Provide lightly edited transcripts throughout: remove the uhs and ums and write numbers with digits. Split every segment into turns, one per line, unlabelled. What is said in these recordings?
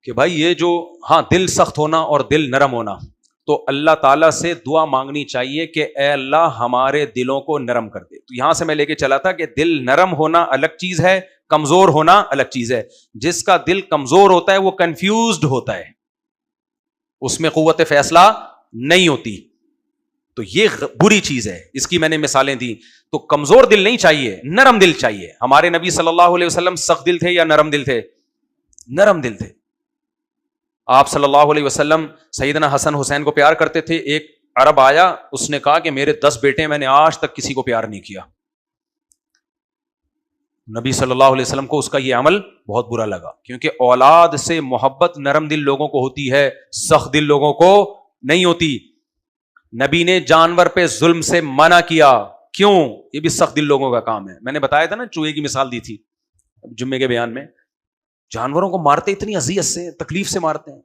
کہ بھائی یہ جو دل سخت ہونا اور دل نرم ہونا، تو اللہ تعالیٰ سے دعا مانگنی چاہیے کہ اے اللہ ہمارے دلوں کو نرم کر دے. تو یہاں سے میں لے کے چلا تھا کہ دل نرم ہونا الگ چیز ہے، کمزور ہونا الگ چیز ہے. جس کا دل کمزور ہوتا ہے وہ کنفیوزڈ ہوتا ہے، اس میں قوت فیصلہ نہیں ہوتی، تو یہ بری چیز ہے. اس کی میں نے مثالیں دی. تو کمزور دل نہیں چاہیے، نرم دل چاہیے. ہمارے نبی صلی اللہ علیہ وسلم سخت دل تھے یا نرم دل تھے؟ نرم دل تھے. آپ صلی اللہ علیہ وسلم سیدنا حسن حسین کو پیار کرتے تھے. ایک عرب آیا، اس نے کہا کہ میرے 10 بیٹے، میں نے آج تک کسی کو پیار نہیں کیا. نبی صلی اللہ علیہ وسلم کو اس کا یہ عمل بہت برا لگا، کیونکہ اولاد سے محبت نرم دل لوگوں کو ہوتی ہے، سخت دل لوگوں کو نہیں ہوتی. نبی نے جانور پہ ظلم سے منع کیا. کیوں؟ یہ بھی سخت دل لوگوں کا کام ہے. میں نے بتایا تھا نا، چوہے کی مثال دی تھی جمعے کے بیان میں. جانوروں کو مارتے اتنی اذیت سے، تکلیف سے مارتے ہیں.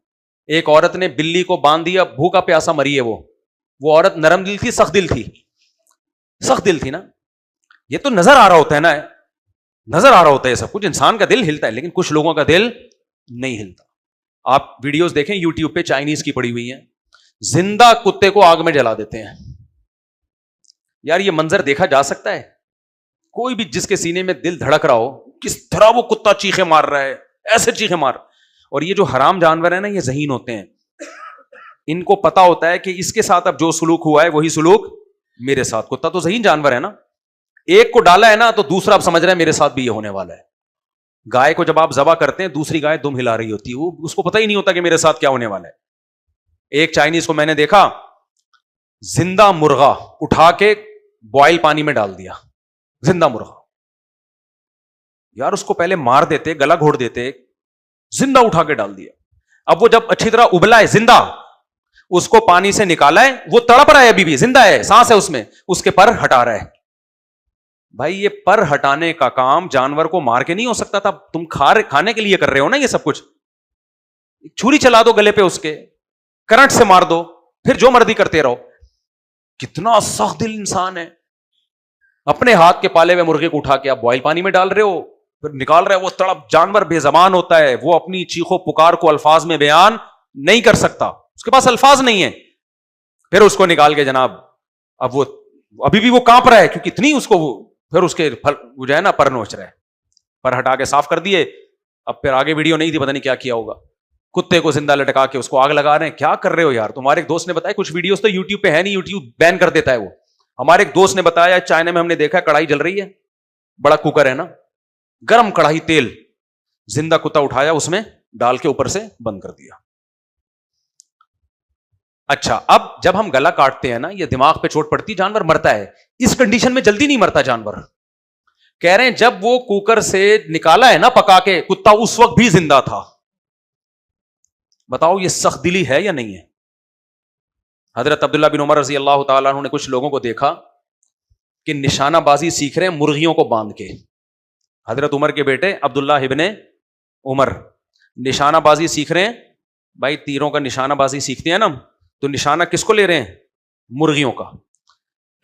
ایک عورت نے بلی کو باندھ دیا، بھوکا پیاسا مری ہے. وہ عورت نرم دل تھی، سخت دل تھی؟ سخت دل تھی نا. یہ تو نظر آ رہا ہوتا ہے نا، نظر آ رہا ہوتا ہے سب کچھ. انسان کا دل ہلتا ہے، لیکن کچھ لوگوں کا دل نہیں ہلتا. آپ ویڈیوز دیکھیں یوٹیوب پہ، چائنیز کی پڑی ہوئی ہیں، زندہ کتے کو آگ میں جلا دیتے ہیں. یار یہ منظر دیکھا جا سکتا ہے؟ کوئی بھی جس کے سینے میں دل دھڑک رہا ہو، کس طرح وہ کتا چیخے مار رہا ہے، ایسے چیخے مار. اور یہ جو حرام جانور ہیں نا، یہ ذہین ہوتے ہیں. ان کو پتا ہوتا ہے کہ اس کے ساتھ اب جو سلوک ہوا ہے وہی سلوک میرے ساتھ. کتا تو ذہین جانور ہے نا، ایک کو ڈالا ہے نا تو دوسرا اب سمجھ رہا ہے میرے ساتھ بھی یہ ہونے والا ہے. گائے کو جب آپ ذبح کرتے ہیں، دوسری گائے دم ہلا رہی ہوتی ہے، وہ اس کو پتہ ہی نہیں ہوتا کہ میرے ساتھ کیا ہونے والا ہے. ایک چائنیز کو میں نے دیکھا، زندہ مرغا اٹھا کے بوائل پانی میں ڈال دیا. زندہ مرغا. یار اس کو پہلے مار دیتے، گلا گھوڑ دیتے، زندہ اٹھا کے ڈال دیا. اب وہ جب اچھی طرح ابلا ہے زندہ، اس کو پانی سے نکالا ہے، وہ تڑپ رہا ہے، ابھی بھی زندہ ہے، سانس ہے اس میں، اس کے پر ہٹا رہا ہے. بھائی یہ پر ہٹانے کا کام جانور کو مار کے نہیں ہو سکتا تھا؟ تم کھانے کے لیے کر رہے ہو نا یہ سب کچھ. چھری چلا دو گلے پہ اس کے، کرنٹ سے مار دو، پھر جو مرضی کرتے رہو. کتنا سخت دل انسان ہے. اپنے ہاتھ کے پالے ہوئے مرغے کو اٹھا کے آپ بوائل پانی میں ڈال رہے ہو، پھر نکال رہے ہو. وہ تڑپ، جانور بے زبان ہوتا ہے، وہ اپنی چیخو پکار کو الفاظ میں بیان نہیں کر سکتا، اس کے پاس الفاظ نہیں ہے. پھر اس کو نکال کے جناب، اب وہ ابھی بھی وہ کانپ رہا ہے، کیونکہ اتنی اس کو پھر اس کے وہ جو ہے نا پر نوچ رہا ہے. پر ہٹا کے صاف کر دیے. اب پھر آگے ویڈیو نہیں تھی، پتہ نہیں کیا کیا ہوگا. کتے کو زندہ لٹکا کے اس کو آگ لگا رہے ہیں. کیا کر رہے ہو یار؟ تمہارے ایک دوست نے بتایا، کچھ ویڈیوز تو یوٹیوب پہ ہے نہیں، یوٹیوب بین کر دیتا ہے وہ. ہمارے ایک دوست نے بتایا چائنا میں ہم نے دیکھا کڑھائی جل رہی ہے، بڑا کوکر ہے نا، گرم کڑھائی، تیل، زندہ کتا اٹھایا، اس میں ڈال کے اوپر سے بند کر دیا. اچھا اب جب ہم گلا کاٹتے ہیں نا، یہ دماغ پہ چوٹ پڑتی، جانور مرتا ہے. اس کنڈیشن میں جلدی نہیں مرتا جانور. کہہ رہے ہیں جب وہ کوکر سے نکالا ہے نا پکا کے، کتا اس وقت بھی زندہ تھا. بتاؤ یہ سخت دلی ہے یا نہیں ہے؟ حضرت عبداللہ بن عمر رضی اللہ تعالیٰ عنہ نے کچھ لوگوں کو دیکھا کہ نشانہ بازی سیکھ رہے ہیں مرغیوں کو باندھ کے. حضرت عمر کے بیٹے عبداللہ ابن عمر نشانہ بازی سیکھ رہے ہیں. بھائی تیروں کا نشانہ بازی سیکھتے ہیں نا، تو نشانہ کس کو لے رہے ہیں؟ مرغیوں کا.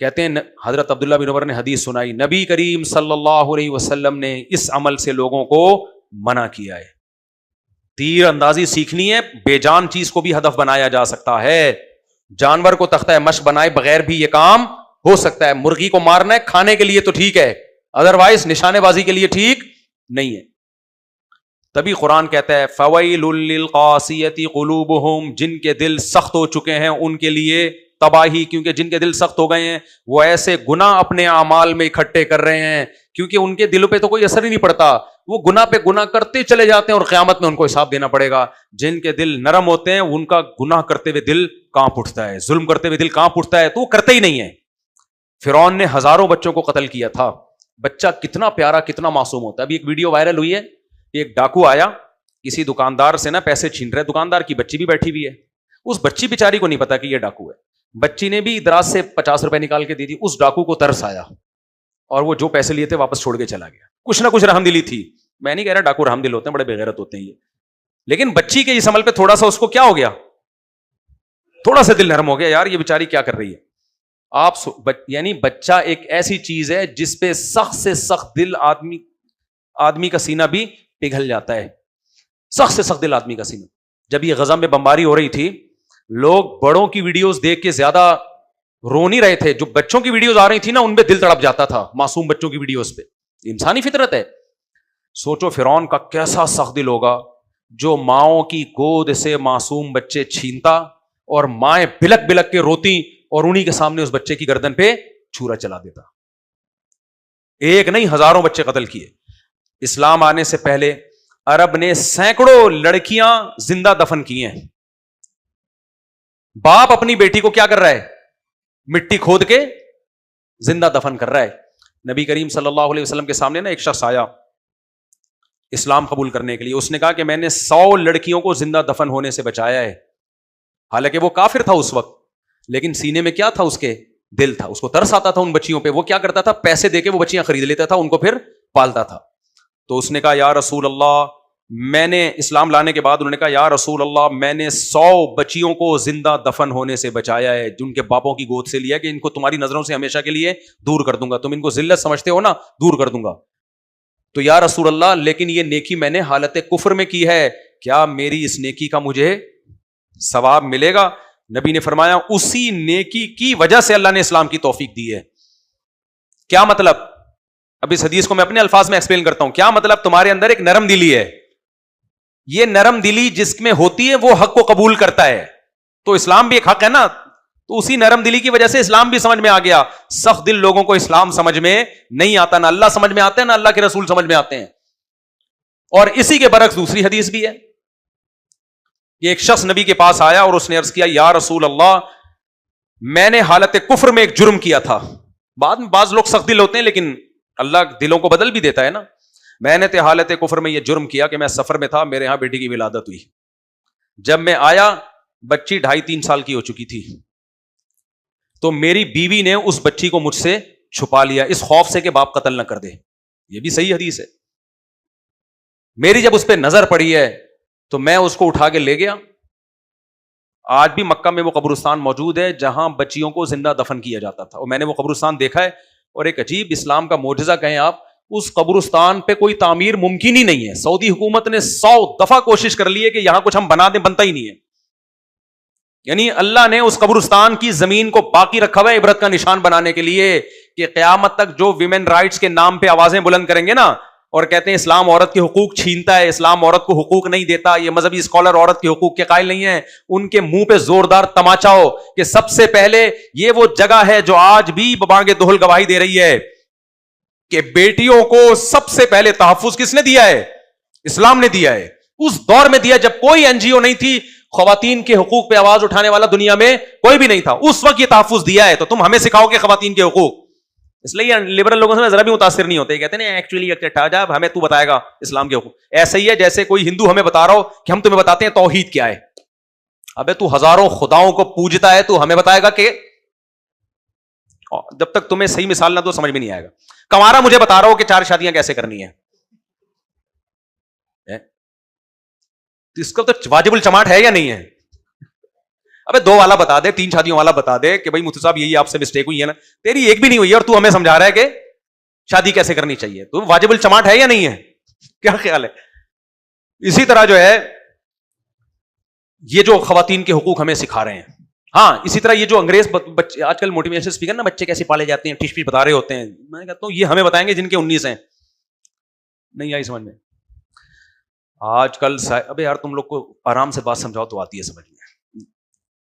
کہتے ہیں حضرت عبداللہ بن عمر نے حدیث سنائی، نبی کریم صلی اللہ علیہ وسلم نے اس عمل سے لوگوں کو منع کیا ہے. تیر اندازی سیکھنی ہے، بے جان چیز کو بھی ہدف بنایا جا سکتا ہے. جانور کو تختہ مشق بنائے بغیر بھی یہ کام ہو سکتا ہے. مرغی کو مارنا ہے کھانے کے لیے تو ٹھیک ہے، ادروائز نشانے بازی کے لیے ٹھیک نہیں ہے. تبھی قرآن کہتا ہے فویل للقاسیۃ قلوبہم، جن کے دل سخت ہو چکے ہیں ان کے لیے تباہی، کیونکہ جن کے دل سخت ہو گئے ہیں وہ ایسے گناہ اپنے اعمال میں اکٹھے کر رہے ہیں، کیونکہ ان کے دلوں پہ تو کوئی اثر ہی نہیں پڑتا، وہ گناہ پہ گناہ کرتے چلے جاتے ہیں اور قیامت میں ان کو حساب دینا پڑے گا. جن کے دل نرم ہوتے ہیں ان کا گناہ کرتے ہوئے دل کانپ اٹھتا ہے، ظلم کرتے ہوئے دل کانپ اٹھتا ہے، تو وہ کرتے ہی نہیں ہے. فرعون نے ہزاروں بچوں کو قتل کیا تھا. بچہ کتنا پیارا، کتنا معصوم ہوتا ہے. ابھی ایک ویڈیو وائرل ہوئی ہے، ایک ڈاکو آیا کسی دکاندار سے نا پیسے چھین رہے، دکاندار کی بچی بھی بیٹھی ہوئی ہے. اس بچی بیچاری کو نہیں پتا کہ یہ ڈاکو ہے. بچی نے بھی دراز سے 50 روپے نکال کے دی تھی. اس ڈاکو کو ترس آیا اور وہ جو پیسے لیے تھے واپس چھوڑ کے چلا گیا. کچھ نہ کچھ رحم دلی تھی. میں نہیں کہہ رہا ڈاکو رحم دل ہوتے ہیں، بڑے بے غیرت ہوتے ہیں یہ، لیکن بچی کے اس عمل پہ تھوڑا سا اس کو کیا ہو گیا، تھوڑا سا دل نرم ہو گیا، یار یہ بیچاری کیا کر رہی ہے. آپ یعنی بچہ ایک ایسی چیز ہے جس پہ سخت سے سخت دل آدمی کا سینہ بھی پگھل جاتا ہے. سخت سے سخت دل آدمی کا سینہ. جب یہ غزہ میں بمباری ہو رہی تھی, لوگ بڑوں کی ویڈیوز دیکھ کے زیادہ رو نہیں رہے تھے, جو بچوں کی ویڈیوز آ رہی تھی نا ان پہ دل تڑپ جاتا تھا, معصوم بچوں کی ویڈیوز پہ. انسانی فطرت ہے. سوچو فرعون کا کیسا سخت دل ہوگا جو ماؤں کی گود سے معصوم بچے چھینتا اور مائیں بلک بلک کے روتی اور انہی کے سامنے اس بچے کی گردن پہ چھورا چلا دیتا. ایک نہیں, ہزاروں بچے قتل کیے. اسلام آنے سے پہلے عرب نے سینکڑوں لڑکیاں زندہ دفن کی ہیں. باپ اپنی بیٹی کو کیا کر رہا ہے؟ مٹی کھود کے زندہ دفن کر رہا ہے. نبی کریم صلی اللہ علیہ وسلم کے سامنے نا ایک شخص آیا اسلام قبول کرنے کے لیے. اس نے کہا کہ میں نے 100 لڑکیوں کو زندہ دفن ہونے سے بچایا ہے. حالانکہ وہ کافر تھا اس وقت, لیکن سینے میں کیا تھا؟ اس کے دل تھا. اس کو ترس آتا تھا ان بچیوں پہ. وہ کیا کرتا تھا؟ پیسے دے کے وہ بچیاں خرید لیتا تھا, ان کو پھر پالتا تھا. تو اس نے کہا یا رسول اللہ, میں نے اسلام لانے کے بعد انہوں نے کہا یا رسول اللہ, میں نے 100 بچیوں کو زندہ دفن ہونے سے بچایا ہے, جن کے باپوں کی گود سے لیا کہ ان کو تمہاری نظروں سے ہمیشہ کے لیے دور کر دوں گا. تم ان کو ذلت سمجھتے ہو نا, دور کر دوں گا. تو یا رسول اللہ, لیکن یہ نیکی میں نے حالت کفر میں کی ہے, کیا میری اس نیکی کا مجھے ثواب ملے گا؟ نبی نے فرمایا اسی نیکی کی وجہ سے اللہ نے اسلام کی توفیق دی ہے. کیا مطلب؟ اب اس حدیث کو میں اپنے الفاظ میں ایکسپلین کرتا ہوں. کیا مطلب؟ تمہارے اندر ایک نرم دلی ہے. یہ نرم دلی جس میں ہوتی ہے وہ حق کو قبول کرتا ہے. تو اسلام بھی ایک حق ہے نا, تو اسی نرم دلی کی وجہ سے اسلام بھی سمجھ میں آ گیا. سخت دل لوگوں کو اسلام سمجھ میں نہیں آتا, نہ اللہ سمجھ میں آتے ہیں نہ اللہ کے رسول سمجھ میں آتے ہیں. اور اسی کے برعکس دوسری حدیث بھی ہے کہ ایک شخص نبی کے پاس آیا اور اس نے عرض کیا یا رسول اللہ, میں نے حالت کفر میں ایک جرم کیا تھا. بعد میں بعض لوگ سخت دل ہوتے ہیں لیکن اللہ دلوں کو بدل بھی دیتا ہے نا. میں نے حالت کفر میں یہ جرم کیا کہ میں سفر میں تھا, میرے ہاں بیٹی کی ولادت ہوئی. جب میں آیا بچی 2.5-3 سال کی ہو چکی تھی, تو میری بیوی نے اس بچی کو مجھ سے چھپا لیا اس خوف سے کہ باپ قتل نہ کر دے. یہ بھی صحیح حدیث ہے. میری جب اس پہ نظر پڑی ہے تو میں اس کو اٹھا کے لے گیا. آج بھی مکہ میں وہ قبرستان موجود ہے جہاں بچیوں کو زندہ دفن کیا جاتا تھا, اور میں نے وہ قبرستان دیکھا ہے. اور ایک عجیب اسلام کا معجزہ کہیں آپ, اس قبرستان پہ کوئی تعمیر ممکن ہی نہیں ہے. سعودی حکومت نے 100 دفعہ کوشش کر لی ہے کہ یہاں کچھ ہم بنا دیں, بنتا ہی نہیں ہے. یعنی اللہ نے اس قبرستان کی زمین کو باقی رکھا ہوا ہے عبرت کا نشان بنانے کے لیے کہ قیامت تک جو ویمن رائٹس کے نام پہ آوازیں بلند کریں گے نا اور کہتے ہیں اسلام عورت کے حقوق چھینتا ہے, اسلام عورت کو حقوق نہیں دیتا, یہ مذہبی اسکالر عورت کے حقوق کے قائل نہیں ہیں, ان کے منہ پہ زوردار تماچا ہو کہ سب سے پہلے یہ وہ جگہ ہے جو آج بھی ببانگ دہل گواہی دے رہی ہے کہ بیٹیوں کو سب سے پہلے تحفظ کس نے دیا ہے؟ اسلام نے دیا ہے. اس دور میں دیا جب کوئی NGO نہیں تھی, خواتین کے حقوق پہ آواز اٹھانے والا دنیا میں کوئی بھی نہیں تھا, اس وقت یہ تحفظ دیا ہے. تو تم ہمیں سکھاؤ کہ خواتین کے حقوق. اس لیے لبرل لوگوں سے ذرا بھی متاثر نہیں ہوتے, کہتے ہیں ایکچولی جب ہمیں تو بتائے گا اسلام کے حقوق. ایسا ہی ہے جیسے کوئی ہندو ہمیں بتا رہا ہو کہ ہم تمہیں بتاتے ہیں توحید کیا ہے. ابے تو ہزاروں خداؤں کو پوجتا ہے, تو ہمیں بتائے گا کہ جب تک تمہیں صحیح مثال نہ دو سمجھ میں نہیں آئے گا. کمارا مجھے بتا رہا ہو کہ 4 شادیاں کیسے کرنی ہے, اس کا تو واجب الچماٹ ہے یا نہیں ہے؟ ابے 2 والا بتا دے, 3 شادیوں والا بتا دے کہ بھائی مفتی صاحب یہی آپ سے مسٹیک ہوئی ہے نا, تیری ایک بھی نہیں ہوئی ہے اور تو ہمیں سمجھا رہا ہے کہ شادی کیسے کرنی چاہیے. تو واجب الچماٹ ہے یا نہیں ہے؟ کیا خیال ہے؟ اسی طرح جو ہے یہ جو خواتین کے حقوق ہمیں سکھا رہے ہیں, ہاں اسی طرح یہ جو انگریز بچے آج کل موٹیویشن اسپیکر نا بچے کیسے پالے جاتے ہیں ٹش پش بتا رہے ہوتے ہیں, میں کہتا ہوں یہ ہمیں بتائیں گے جن کے 19 ہیں. نہیں آئی سمجھ میں؟ آج کل ابے یار تم لوگ کو آرام سے بات سمجھاؤ تو آتی ہے سمجھ میں.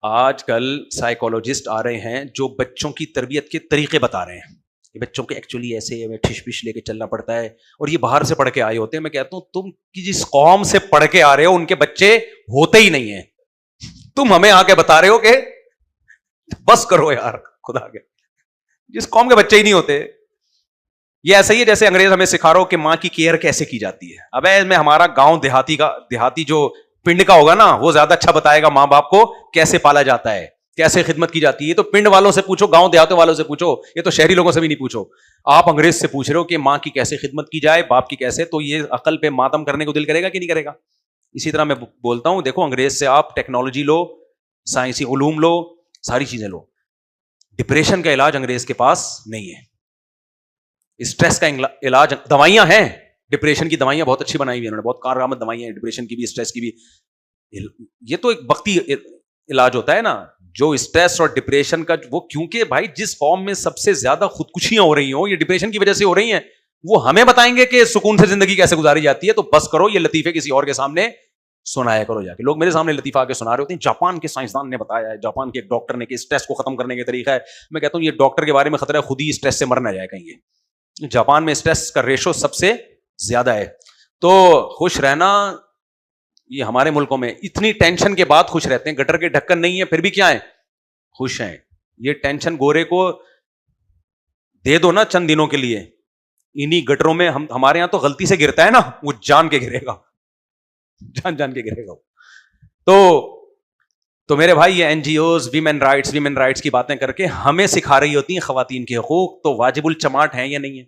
آج کل سائیکولوجسٹ آ رہے ہیں جو بچوں کی تربیت کے طریقے بتا رہے ہیں کہ بچوں کے ایکچولی ایسے ٹھش پش لے کے چلنا پڑتا ہے, اور یہ باہر سے پڑھ کے آئے ہوتے ہیں. میں کہتا ہوں تم کی جس قوم سے پڑھ کے آ رہے ہو ان کے بچے ہوتے ہی نہیں ہیں, تم ہمیں آ کے بتا رہے ہو کہ بس کرو یار خدا کے, جس قوم کے بچے ہی نہیں ہوتے. یہ ایسا ہی ہے جیسے انگریز ہمیں سکھا رہا ہو کہ ماں کی کیئر کیسے کی جاتی ہے. اب میں ہمارا گاؤں دیہاتی جو پنڈ کا ہوگا نا وہ زیادہ اچھا بتائے گا ماں باپ کو کیسے پالا جاتا ہے, کیسے خدمت کی جاتی ہے. تو پنڈ والوں سے پوچھو, گاؤں دیہاتوں والوں سے پوچھو, یہ تو شہری لوگوں سے بھی نہیں پوچھو. آپ انگریز سے پوچھ رہے ہو کہ ماں کی کیسے خدمت کی جائے, باپ کی کیسے, تو یہ عقل پہ ماتم کرنے کو دل کرے گا کہ نہیں کرے گا؟ اسی طرح میں بولتا ہوں دیکھو انگریز سے آپ ٹیکنالوجی لو, سائنسی علوم لو, ساری چیزیں لو, ڈپریشن کا علاج انگریز کے پاس نہیں ہے. اسٹریس کا علاج دوائیاں ہیں ڈپریشن کی دوائیاں بہت اچھی بنائی ہوئی انہوں نے, بہت کارآمد دوائیاں ہیں ڈپریشن کی بھی, اسٹریس کی بھی. یہ تو ایک وقتی علاج ہوتا ہے نا, جو اسٹریس اور ڈپریشن کا وہ, کیونکہ بھائی جس قوم میں سب سے زیادہ خودکشیاں ہو رہی ہوں یہ ڈپریشن کی وجہ سے ہو رہی ہیں, وہ ہمیں بتائیں گے کہ سکون سے زندگی کیسے گزاری جاتی ہے. تو بس کرو یہ لطیفے کسی اور کے سامنے سنایا کرو جا کے. لوگ میرے سامنے لطیفہ آ کے سنا رہے ہوتے ہیں, جاپان کے سائنسدان نے بتایا ہے, جاپان کے ایک ڈاکٹر نے کہ اسٹریس کو ختم کرنے کا طریقہ ہے. میں کہتا ہوں یہ ڈاکٹر کے بارے میں خطرہ ہے, خود ہی اسٹریس سے مر نہ جائے کہیں. یہ جاپان میں اسٹریس کا ریشو سب سے زیادہ ہے. تو خوش رہنا, یہ ہمارے ملکوں میں اتنی ٹینشن کے بعد خوش رہتے ہیں, گٹر کے ڈھکن نہیں ہے پھر بھی کیا ہے خوش ہیں. یہ ٹینشن گورے کو دے دو نا چند دنوں کے لیے, انہی گٹروں میں ہمارے یہاں تو غلطی سے گرتا ہے نا, وہ جان کے گرے گا, جان کے گرے گا. تو میرے بھائی یہ NGOs women rights کی باتیں کر کے ہمیں سکھا رہی ہوتی ہیں خواتین کے حقوق. تو واجب الچماٹ ہیں یا نہیں ہے؟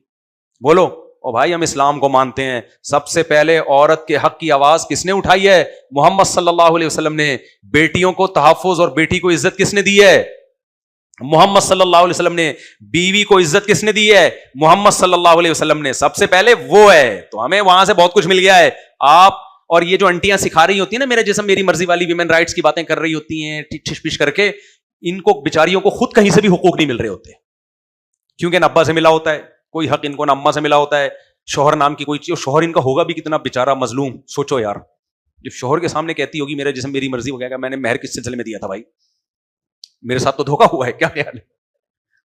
بولو. اور بھائی ہم اسلام کو مانتے ہیں, سب سے پہلے عورت کے حق کی آواز کس نے اٹھائی ہے؟ محمد صلی اللہ علیہ وسلم نے. بیٹیوں کو تحفظ اور بیٹی کو عزت کس نے دی ہے؟ محمد صلی اللہ علیہ وسلم نے. بیوی کو عزت کس نے دی ہے؟ محمد صلی اللہ علیہ وسلم نے. سب سے پہلے وہ ہے. تو ہمیں وہاں سے بہت کچھ مل گیا ہے. آپ اور یہ جو انٹیاں سکھا رہی ہوتی ہیں نا میرے جسم میری مرضی والی ویمن رائٹس کی باتیں کر رہی ہوتی ہیں ٹھش پش کر کے, ان کو بیچاریوں کو خود کہیں سے بھی حقوق نہیں مل رہے ہوتے, کیونکہ نہ ابا سے ملا ہوتا ہے کوئی حق ان کو, نہ اما سے ملا ہوتا ہے. شوہر نام کی کوئی چیز, شوہر ان کا ہوگا بھی کتنا بیچارہ مظلوم. سوچو یار, جب شوہر کے سامنے کہتی ہوگی میرے جسم میری مرضی, ہو گیا کہ میں نے مہر کس سلسلے میں دیا تھا بھائی, میرے ساتھ تو دھوکا ہوا ہے, کیا خیال ہے؟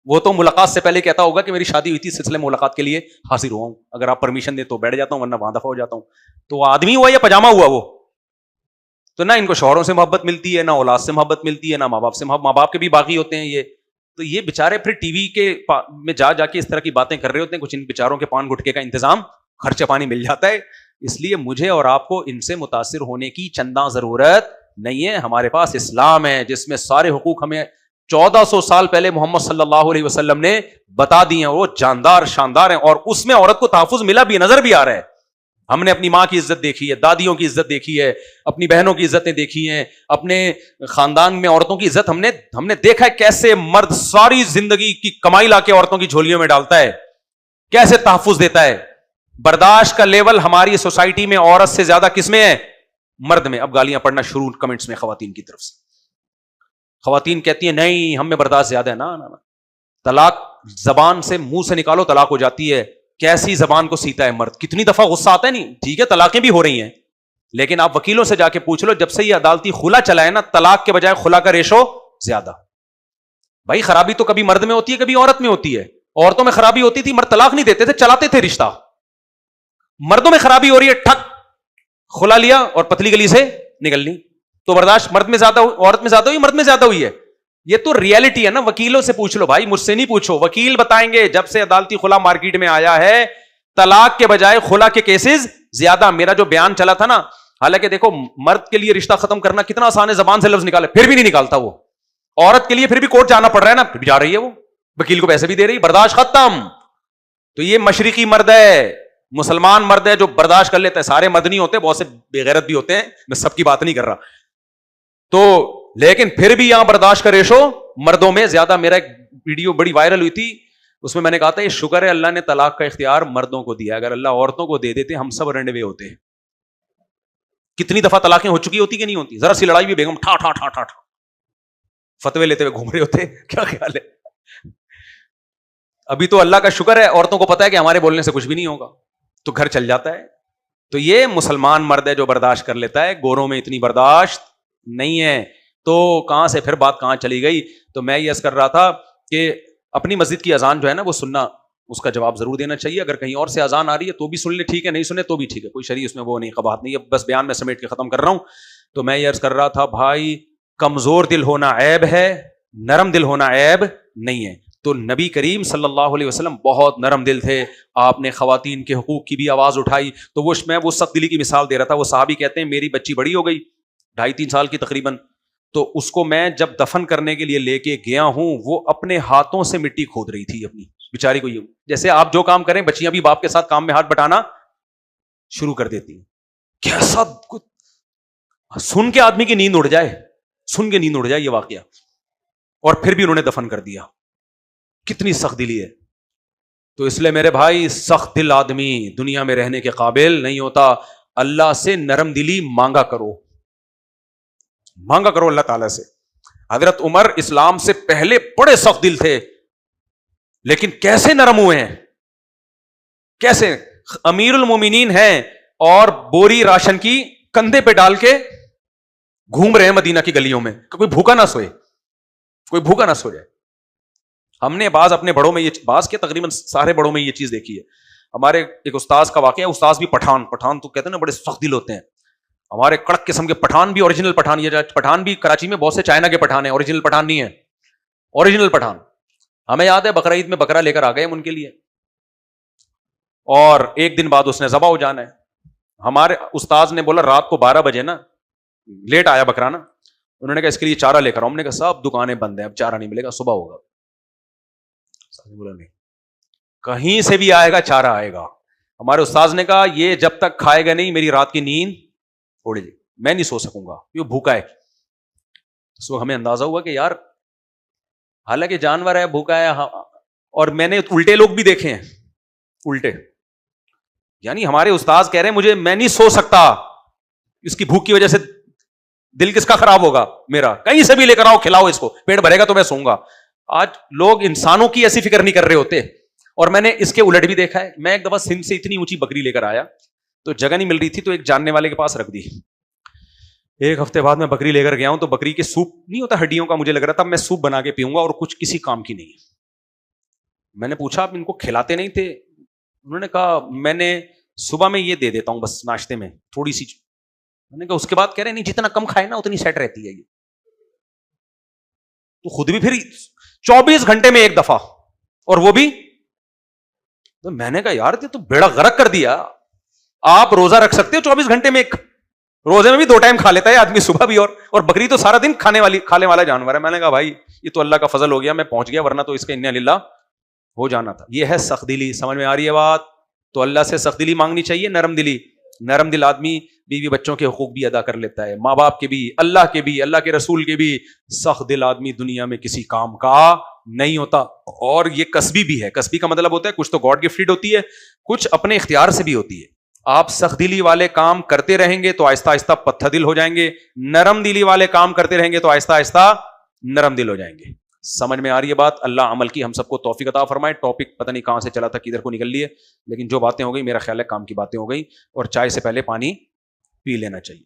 وہ تو ملاقات سے پہلے کہتا ہوگا کہ میری شادی ہوئی تھی, سلسلے میں ملاقات کے لیے حاضر ہوا ہوں, اگر آپ پرمیشن دیں تو بیٹھ جاتا ہوں, ورنہ وہاں دفعہ ہو جاتا ہوں. تو آدمی ہوا یا پجامہ ہوا وہ؟ تو نہ ان کو شوہروں سے محبت ملتی ہے, نہ اولاد سے محبت ملتی ہے, نہ ماں باپ سے. ماں باپ کے بھی باقی ہوتے ہیں یہ. تو یہ بےچارے پھر ٹی وی کے میں جا کے اس طرح کی باتیں کر رہے ہوتے ہیں. کچھ ان بیچاروں کے پان گٹکے کا انتظام, خرچہ پانی مل جاتا ہے. اس لیے مجھے اور آپ کو ان سے متاثر ہونے کی چنداں ضرورت نہیں ہے. ہمارے پاس اسلام ہے جس میں سارے حقوق ہمیں 1400 سال پہلے محمد صلی اللہ علیہ وسلم نے بتا دی ہیں, وہ جاندار شاندار ہیں. اور اس میں عورت کو تحفظ ملا بھی, نظر بھی آ رہا ہے. ہم نے اپنی ماں کی عزت دیکھی ہے, دادیوں کی عزت دیکھی ہے, اپنی بہنوں کی عزتیں دیکھی ہیں, اپنے خاندان میں عورتوں کی عزت ہم نے دیکھا ہے کیسے مرد ساری زندگی کی کمائی لا کے عورتوں کی جھولیوں میں ڈالتا ہے, کیسے تحفظ دیتا ہے. برداشت کا لیول ہماری سوسائٹی میں عورت سے زیادہ کس میں ہے؟ مرد میں. اب گالیاں پڑھنا شروع کمنٹس میں خواتین کی طرف سے. خواتین کہتی ہیں نہیں ہم میں برداشت زیادہ ہے. نا طلاق زبان سے, منہ سے نکالو طلاق ہو جاتی ہے. کیسی زبان کو سیتا ہے مرد, کتنی دفعہ غصہ آتا ہے. نہیں ٹھیک ہے طلاقیں بھی ہو رہی ہیں, لیکن آپ وکیلوں سے جا کے پوچھ لو, جب سے یہ عدالتی خلا چلا ہے نا, طلاق کے بجائے خلا کا ریشو زیادہ. بھائی خرابی تو کبھی مرد میں ہوتی ہے کبھی عورت میں ہوتی ہے. عورتوں میں خرابی ہوتی تھی, مرد طلاق نہیں دیتے تھے, چلاتے تھے رشتہ. مردوں میں خرابی ہو رہی ہے, ٹھک خلا لیا اور پتلی گلی سے نکل لی. تو برداشت مرد میں زیادہ, عورت میں زیادہ ہوئی, مرد میں زیادہ ہوئی ہے. یہ تو ریالٹی ہے نا. وکیلوں سے پوچھ لو بھائی, مجھ سے نہیں پوچھو, وکیل بتائیں گے. جب سے عدالتی خلا مارکیٹ میں آیا ہے, طلاق کے بجائے خلا کے کیسز زیادہ. میرا جو بیان چلا تھا نا, حالانکہ دیکھو مرد کے لیے رشتہ ختم کرنا کتنا آسان ہے, زبان سے لفظ نکالے, پھر بھی نہیں نکالتا وہ. عورت کے لیے پھر بھی کورٹ جانا پڑ رہا ہے نا, پھر بھی جا رہی ہے وہ, وکیل کو پیسے بھی دے رہی, برداشت ختم. تو یہ مشرقی مرد ہے, مسلمان مرد ہے جو برداشت کر لیتا ہے. سارے مرد نہیں ہوتے, بہت سے بے غیرت بھی ہوتے ہیں, میں سب کی بات نہیں کر رہا. تو لیکن پھر بھی یہاں برداشت کا ریشو مردوں میں زیادہ. میرا ایک ویڈیو بڑی وائرل ہوئی تھی, اس میں نے کہا تھا یہ شکر ہے اللہ نے طلاق کا اختیار مردوں کو دیا, اگر اللہ عورتوں کو دے دیتے ہم سب رنڈوے ہوتے. کتنی دفعہ طلاقیں ہو چکی ہوتی کہ نہیں ہوتی, ذرا سی لڑائی بھی بیگم ٹھا ٹھا ٹھا ٹھا فتوے لیتے ہوئے گھوم رہے ہوتے. کیا خیال ہے؟ ابھی تو اللہ کا شکر ہے عورتوں کو پتا ہے کہ ہمارے بولنے سے کچھ بھی نہیں ہوگا, تو گھر چل جاتا ہے. تو یہ مسلمان مرد ہے جو برداشت کر لیتا ہے, گوروں میں اتنی برداشت نہیں ہے. تو کہاں سے پھر بات کہاں چلی گئی. تو میں یہ عرض کر رہا تھا کہ اپنی مسجد کی اذان جو ہے نا وہ سننا, اس کا جواب ضرور دینا چاہیے. اگر کہیں اور سے اذان آ رہی ہے تو بھی سن لے, ٹھیک ہے, نہیں سنے تو بھی ٹھیک ہے, کوئی شرعی اس میں وہ نہیں, قباحت نہیں ہے. بس بیان میں سمیٹ کے ختم کر رہا ہوں. تو میں یہ عرض کر رہا تھا بھائی, کمزور دل ہونا عیب ہے, نرم دل ہونا عیب نہیں ہے. تو نبی کریم صلی اللہ علیہ وسلم بہت نرم دل تھے. آپ نے خواتین کے حقوق کی بھی آواز اٹھائی. تو میں وہ سخت دلی کی مثال دے رہا تھا. وہ صحابی کہتے ہیں میری بچی بڑی ہو گئی, 2.5-3 سال کی تقریباً, تو اس کو میں جب دفن کرنے کے لیے لے کے گیا ہوں, وہ اپنے ہاتھوں سے مٹی کھود رہی تھی اپنی بیچاری کو. جیسے آپ جو کام کریں بچیاں بھی باپ کے ساتھ کام میں ہاتھ بٹانا شروع کر دیتی ہیں. کیسا سن کے آدمی کی نیند اڑ جائے, سن کے نیند اڑ جائے یہ واقعہ. اور پھر بھی انہوں نے دفن کر دیا. کتنی سخت دلی ہے. تو اس لیے میرے بھائی سخت دل آدمی دنیا میں رہنے کے قابل نہیں ہوتا. اللہ سے نرم دلی مانگا کرو اللہ تعالیٰ سے. حضرت عمر اسلام سے پہلے بڑے سخت دل تھے, لیکن کیسے نرم ہوئے ہیں, کیسے امیر المومنین ہیں اور بوری راشن کی کندھے پہ ڈال کے گھوم رہے ہیں مدینہ کی گلیوں میں کہ کوئی بھوکا نہ سوئے, کوئی بھوکا نہ سو جائے. ہم نے بعض اپنے بڑوں میں بعض کے تقریباً سارے بڑوں میں یہ چیز دیکھی ہے. ہمارے ایک استاذ کا واقعہ ہے, استاذ بھی پٹھان تو کہتے ہیں نا بڑے سخت دل ہوتے ہیں. ہمارے کڑک قسم کے پٹھان بھی, اوریجنل پٹھان, یہ پٹھان بھی کراچی میں بہت سے چائنا کے پٹھان ہیں, اوریجنل پٹھان نہیں ہے, اوریجنل پٹھان. ہمیں یاد ہے بقرہ عید میں بکرا لے کر آ گئے ہم ان کے لیے, اور ایک دن بعد اس نے ذبح ہو جانا ہے. ہمارے استاذ نے بولا رات کو 12 بجے نا, لیٹ آیا بکرا نا, انہوں نے کہا اس کے لیے چارہ لے کر آؤ. ہم نے کہا صاحب دکانیں بند ہیں, اب چارہ نہیں ملے گا, صبح ہوگا. بولا نہیں, کہیں سے بھی آئے گا چارہ آئے گا. ہمارے استاذ نے کہا یہ جب تک کھائے گا نہیں میری رات کی نیند اڑ جائے, میں نہیں سو سکوں گا, یہ بھوکا ہے. سو ہمیں اندازہ ہوا کہ یار حالانکہ جانور ہے, بھوکا ہے. اور میں نے الٹے لوگ بھی دیکھے ہیں, الٹے, یعنی ہمارے استاذ کہہ رہے ہیں مجھے, میں نہیں سو سکتا اس کی بھوک کی وجہ سے, دل کس کا خراب ہوگا میرا, کہیں سے بھی لے کر آؤ کھلاؤ اس کو, پیٹ بھرے گا تو میں سوؤں گا. آج لوگ انسانوں کی ایسی فکر نہیں کر رہے ہوتے. اور میں نے اس کے الٹ بھی دیکھا ہے. میں ایک دفعہ سندھ سے اتنی اونچی بکری لے کر آیا تو جگہ نہیں مل رہی تھی, تو ایک جاننے والے کے پاس رکھ دی. ایک ہفتے بعد میں بکری لے کر گیا ہوں تو بکری کے سوپ نہیں ہوتا ہڈیوں کا, مجھے لگ رہا تھا میں سوپ بنا کے پیوں گا, اور کچھ کسی کام کی نہیں. میں نے پوچھا آپ ان کو کھلاتے نہیں تھے؟ انہوں نے کہا میں نے صبح میں یہ دے دیتا ہوں بس ناشتے میں تھوڑی سی. میں نے کہا اس کے بعد کہہ رہے نہیں جتنا کم کھائے نا اتنی سیٹ رہتی ہے یہ. تو خود بھی پھر 24 گھنٹے میں ایک دفعہ, اور وہ بھی تو میں نے کہا یار یہ تو بیڑا غرق کر دیا. آپ روزہ رکھ سکتے ہو 24 گھنٹے میں, ایک روزے میں بھی 2 ٹائم کھا لیتا ہے آدمی, صبح بھی اور بکری تو سارا دن کھانے والا جانور ہے. میں نے کہا بھائی یہ تو اللہ کا فضل ہو گیا, میں پہنچ گیا, ورنہ تو اس کے انا للہ ہو جانا تھا. یہ ہے سخت دلی. سمجھ میں آ رہی ہے بات؟ تو اللہ سے سخت دلی مانگنی چاہیے, نرم دلی. نرم دل آدمی بیوی بچوں کے حقوق بھی ادا کر لیتا ہے, ماں باپ کے بھی, اللہ کے بھی, اللہ کے رسول کے بھی. سخت دل آدمی دنیا میں کسی کام کا نہیں ہوتا. اور یہ کسبی بھی ہے. کسبی کا مطلب ہوتا ہے کچھ تو گاڈ گفٹڈ ہوتی ہے, کچھ اپنے اختیار سے بھی ہوتی ہے. آپ سخت دلی والے کام کرتے رہیں گے تو آہستہ آہستہ پتھر دل ہو جائیں گے, نرم دلی والے کام کرتے رہیں گے تو آہستہ آہستہ نرم دل ہو جائیں گے. سمجھ میں آ رہی ہے بات؟ اللہ عمل کی ہم سب کو توفیق عطا فرمائے. ٹاپک پتہ نہیں کہاں سے چلا تھا, کدھر کو نکل لیے, لیکن جو باتیں ہو گئی میرا خیال ہے کام کی باتیں ہو گئی. اور چائے سے پہلے پانی پی لینا چاہیے.